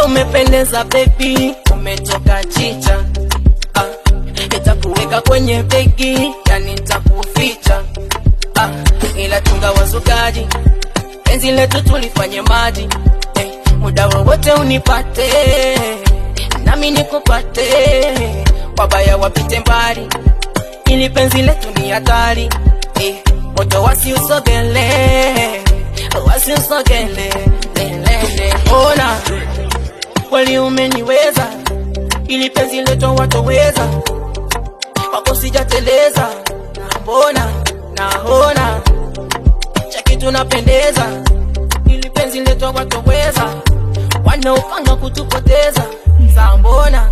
Umependeza baby, umetoka chicha. Nitakuweka kwenye begi, yani nitakuficha. Ila tunga wazugaji, penzi letu tulifanye maji. Muda wowote unipate, nami nikupate. Wabaya wapite mbali, ili penzi letu ni hatari. Moto wasiusogele, wasiusogele. Ona kweli umeniweza, ili penzi letu watoweza. Wako sijateleza, mbona naona chaki tunapendeza, ili penzi letu watoweza. Wanaopanga kutupoteza, mbona